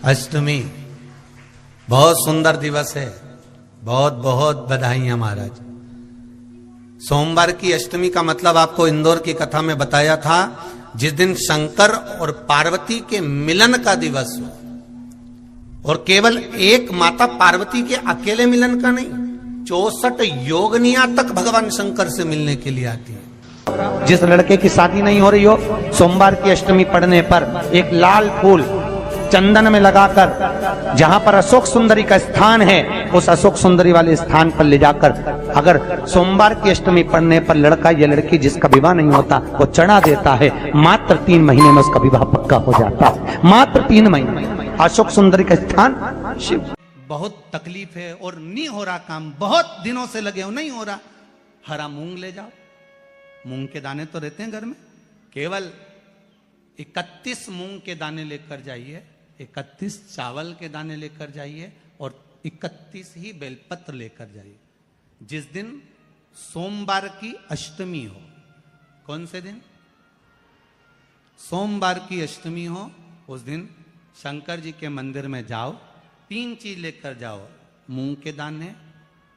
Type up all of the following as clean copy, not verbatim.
अष्टमी बहुत सुंदर दिवस है। बहुत बहुत बधाइयां महाराज। सोमवार की अष्टमी का मतलब आपको इंदौर की कथा में बताया था, जिस दिन शंकर और पार्वती के मिलन का दिवस हो। और केवल एक माता पार्वती के अकेले मिलन का नहीं, 64 योगनिया तक भगवान शंकर से मिलने के लिए आती है। जिस लड़के की शादी नहीं हो रही हो, सोमवार की अष्टमी पढ़ने पर एक लाल फूल चंदन में लगाकर, जहां पर अशोक सुंदरी का स्थान है, उस अशोक सुंदरी वाले स्थान पर ले जाकर, अगर सोमवार की अष्टमी पढ़ने पर लड़का या लड़की जिसका विवाह नहीं होता वो चढ़ा देता है, मात्र 3 महीने में उसका विवाह पक्का हो जाता है। मात्र 3 महीने। अशोक सुंदरी का स्थान शिव। बहुत तकलीफ है और नहीं हो रहा काम, बहुत दिनों से लगे हो, नहीं हो रहा। हरा मूंग ले जाओ। मूंग के दाने तो रहते हैं घर में, केवल 31 मूंग के दाने लेकर जाइए, 31 चावल के दाने लेकर जाइए और 31 ही बेलपत्र लेकर जाइए। जिस दिन सोमवार की अष्टमी हो, कौन से दिन? सोमवार की अष्टमी हो, उस दिन शंकर जी के मंदिर में जाओ, 3 चीज लेकर जाओ, मूंग के दाने,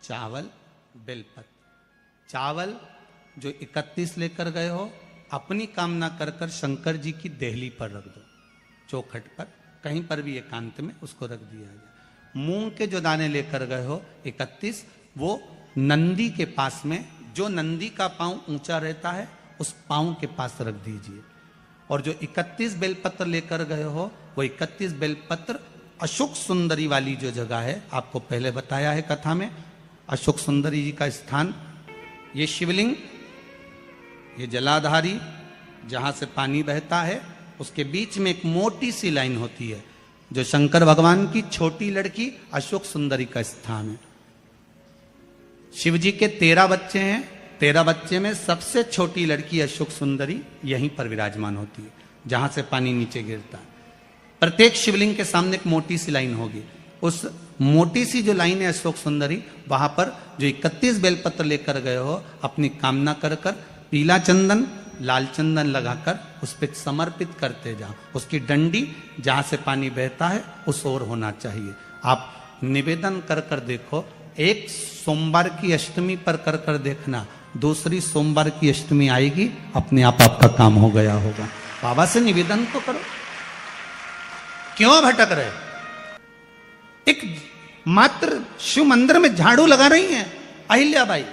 चावल, बेलपत्र। चावल जो 31 लेकर गए हो, अपनी कामना कर कर शंकर जी की देहली पर रख दो, चौखट पर, कहीं पर भी एकांत में उसको रख दिया जाए। मूंग के जो दाने लेकर गए हो 31, वो नंदी के पास में, जो नंदी का पांव ऊंचा रहता है उस पांव के पास रख दीजिए। और जो 31 बेलपत्र लेकर गए हो, वो 31 बेलपत्र अशोक सुंदरी वाली जो जगह है, आपको पहले बताया है कथा में, अशोक सुंदरी जी का स्थान, ये शिवलिंग, ये जलाधारी जहां से पानी बहता है, उसके बीच में एक मोटी सी लाइन होती है, जो शंकर भगवान की छोटी लड़की अशोक सुंदरी का स्थान है। शिव जी के 13 बच्चे हैं, 13 बच्चे में सबसे छोटी लड़की अशोक सुंदरी यहीं पर विराजमान होती है, जहां से पानी नीचे गिरता है। प्रत्येक शिवलिंग के सामने एक मोटी सी लाइन होगी, उस मोटी सी जो लाइन है अशोक सुंदरी, वहां पर जो 31 बेलपत्र लेकर गए हो, अपनी कामना कर कर पीला चंदन, लाल चंदन लगाकर उस पर समर्पित करते जाओ। उसकी डंडी जहां से पानी बहता है उस ओर होना चाहिए। आप निवेदन कर कर देखो, एक सोमवार की अष्टमी पर कर कर देखना, दूसरी सोमवार की अष्टमी आएगी, अपने आप आपका काम हो गया होगा। बाबा से निवेदन तो करो, क्यों भटक रहे? एक मात्र शिव मंदिर में झाड़ू लगा रही हैं अहिल्याबाई,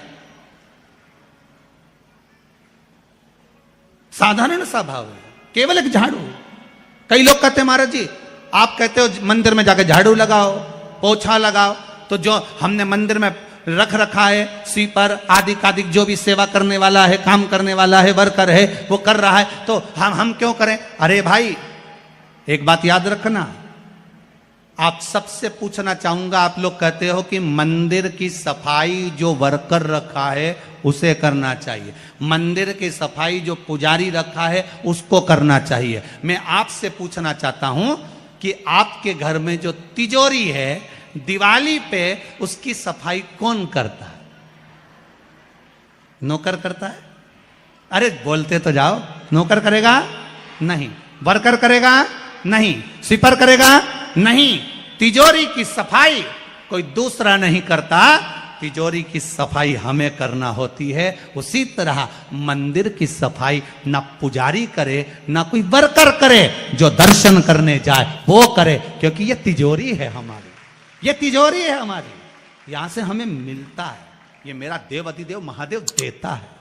साधारण सा भाव है, केवल एक झाड़ू। कई लोग कहते हैं महाराज जी, आप कहते हो मंदिर में जाकर झाड़ू लगाओ, पोछा लगाओ, तो जो हमने मंदिर में रख रखा है स्वीपर आदि कादिक, जो भी सेवा करने वाला है, काम करने वाला है, वर्कर है, वो कर रहा है, तो हम क्यों करें? अरे भाई, एक बात याद रखना, आप सबसे पूछना चाहूंगा, आप लोग कहते हो कि मंदिर की सफाई जो वर्कर रखा है उसे करना चाहिए, मंदिर की सफाई जो पुजारी रखा है उसको करना चाहिए। मैं आपसे पूछना चाहता हूं कि आपके घर में जो तिजोरी है, दिवाली पे उसकी सफाई कौन करता है? नौकर करता है? अरे बोलते तो जाओ। नौकर करेगा? नहीं। वर्कर करेगा? नहीं। स्वीपर करेगा? नहीं। तिजोरी की सफाई कोई दूसरा नहीं करता, तिजोरी की सफाई हमें करना होती है। उसी तरह मंदिर की सफाई ना पुजारी करे, ना कोई वर्कर करे, जो दर्शन करने जाए वो करे, क्योंकि ये तिजोरी है हमारी, ये तिजोरी है हमारी, यहां से हमें मिलता है, ये मेरा देव अधिदेव महादेव देता है।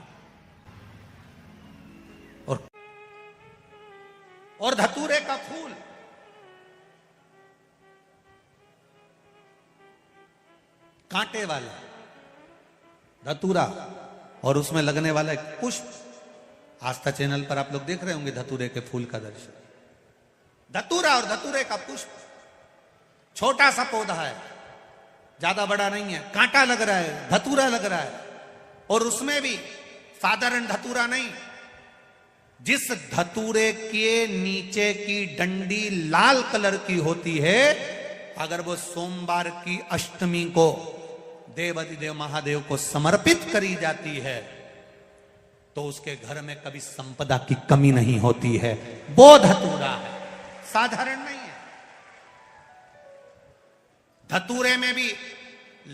और धतूरे का फूल, कांटे वाला धतूरा, और उसमें लगने वाला एक पुष्प, आस्था चैनल पर आप लोग देख रहे होंगे धतूरे के फूल का दर्शन। धतूरा और धतूरे का पुष्प, छोटा सा पौधा है, ज्यादा बड़ा नहीं है, कांटा लग रहा है, धतूरा लग रहा है, और उसमें भी साधारण धतूरा नहीं, जिस धतूरे के नीचे की डंडी लाल कलर की होती है, अगर वो सोमवार की अष्टमी को देव अधिदेव महादेव को समर्पित करी जाती है, तो उसके घर में कभी संपदा की कमी नहीं होती है। वो धतूरा है, साधारण नहीं है। धतूरे में भी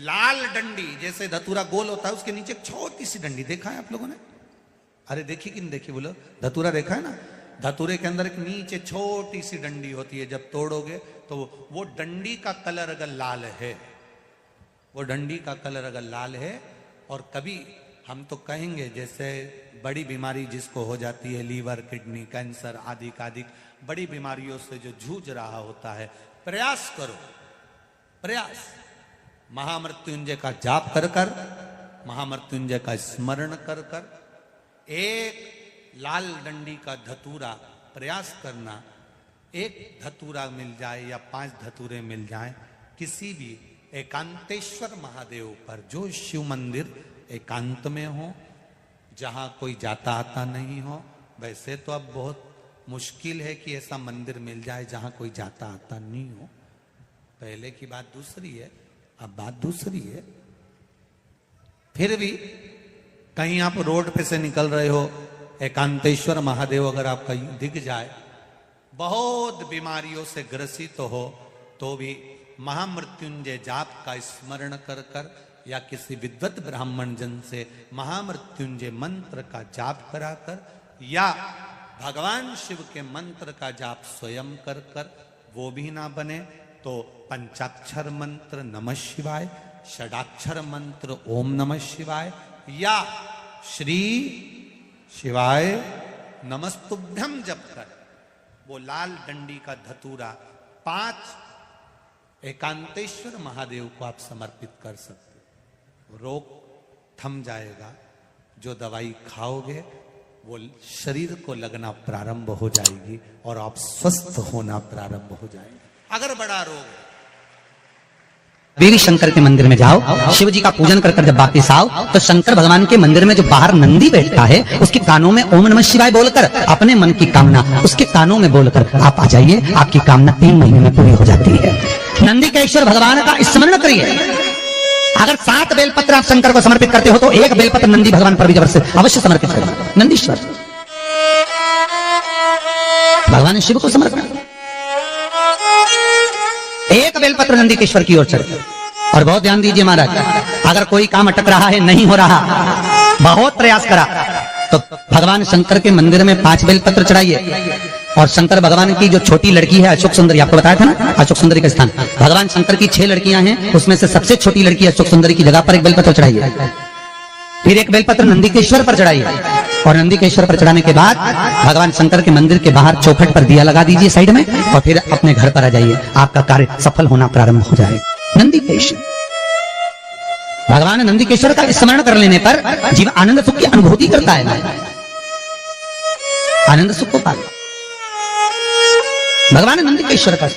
लाल डंडी, जैसे धतूरा गोल होता है उसके नीचे एक छोटी सी डंडी, देखा है आप लोगों ने? अरे देखी कि नहीं देखी बोलो? धतूरा देखा है ना? धतूरे के अंदर एक नीचे छोटी सी डंडी होती है, जब तोड़ोगे तो वो डंडी का कलर अगर लाल है, वो डंडी का कलर अगर लाल है, और कभी हम तो कहेंगे जैसे बड़ी बीमारी जिसको हो जाती है, लीवर, किडनी, कैंसर आदि आदि बड़ी बीमारियों से जो जूझ रहा होता है, प्रयास करो, प्रयास महामृत्युंजय का जाप कर कर, महामृत्युंजय का स्मरण कर कर, एक लाल डंडी का धतूरा प्रयास करना, एक धतूरा मिल जाए या 5 धतूरे मिल जाए किसी भी एकांतेश्वर महादेव पर, जो शिव मंदिर एकांत में हो, जहां कोई जाता आता नहीं हो। वैसे तो अब बहुत मुश्किल है कि ऐसा मंदिर मिल जाए जहां कोई जाता आता नहीं हो, पहले की बात दूसरी है, अब बात दूसरी है। फिर भी कहीं आप रोड पे से निकल रहे हो, एकांतेश्वर महादेव अगर आपका दिख जाए, बहुत बीमारियों से ग्रसित हो, तो भी महामृत्युंजय जाप का स्मरण कर कर या किसी विद्वत ब्राह्मण जन से महामृत्युंजय मंत्र का जाप कराकर, या भगवान शिव के मंत्र का जाप स्वयं कर कर, वो भी ना बने तो पंचाक्षर मंत्र नमः शिवाय, षडाक्षर मंत्र ओम नमः शिवाय, या श्री शिवाय नमस्तुभ्यम जप कर वो लाल डंडी का धतूरा 5 एकांतेश्वर महादेव को आप समर्पित कर सकते हो। रोग थम जाएगा, जो दवाई खाओगे वो शरीर को लगना प्रारंभ हो जाएगी और आप स्वस्थ होना प्रारंभ हो जाएंगे। अगर बड़ा रोग है, देवी शंकर के मंदिर में जाओ, शिव जी का पूजन कर जब वापिस आओ तो शंकर भगवान के मंदिर में जो बाहर नंदी बैठता है उसके कानों में ओम नमः शिवाय बोलकर अपने मन की कामना उसके कानों में बोलकर आप आ जाइए, आपकी कामना 3 महीने में पूरी हो जाती है। नंदी के ईश्वर भगवान का स्मरण करिए। अगर 7 बेलपत्र आप शंकर को समर्पित करते हो तो 1 बेलपत्र नंदी भगवान पर भी जबरदस्त अवश्य समर्पित करें। नंदीश्वर भगवान शिव को समर्पित, 1 बेलपत्र नंदीकेश्वर की ओर चढ़े। और बहुत ध्यान दीजिए महाराज, अगर कोई काम अटक रहा है, नहीं हो रहा, बहुत प्रयास करा, तो भगवान शंकर के मंदिर में 5 बेलपत्र चढ़ाइए। और शंकर भगवान की जो छोटी लड़की है अशोक सुंदरी, आपको बताया था ना अशोक सुंदरी का स्थान, भगवान शंकर की 6 लड़कियां हैं, उसमें से सबसे छोटी लड़की अशोक सुंदरी की जगह पर 1 बेलपत्र चढ़ाइए। फिर 1 बेलपत्र नंदीकेश्वर पर चढ़ाइए। और नंदीकेश्वर पर चढ़ाने के बाद भगवान शंकर के मंदिर के बाहर चौखट पर दिया लगा दीजिए साइड में, और फिर अपने घर पर आ जाइए, आपका कार्य सफल होना प्रारंभ हो जाएगा। नंदीकेश्वर भगवान नंदीकेश्वर का स्मरण कर लेने पर जीव आनंद सुख की अनुभूति करता है, आनंद सुख को पाता। भगवान नंदीकेश्वर का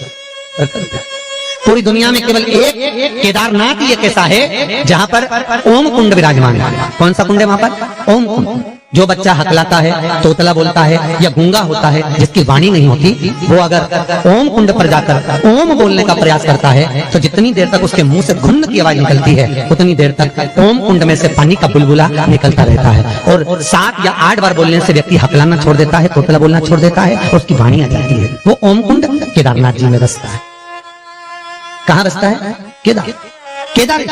पूरी दुनिया में केवल एक केदारनाथ ही एक ऐसा है जहां पर ओम कुंड विराजमान है। कौन सा कुंड है वहां पर? ओम कुंड। जो बच्चा हकलाता है, तोतला बोलता है या गूंगा होता है, जिसकी वाणी नहीं होती, वो अगर ओम कुंड पर जाकर ओम बोलने का प्रयास करता है तो जितनी देर तक उसके मुंह से घुन्न की आवाज निकलती है उतनी देर तक ओम कुंड में से पानी का बुलबुला निकलता रहता है। और 7 या 8 बार बोलने से व्यक्ति हकलाना छोड़ देता है, तोतला बोलना छोड़ देता है और उसकी वाणी आ जाती है। वो ओम कुंड केदारनाथ जी में बसता है। कहां बसता है? केदार।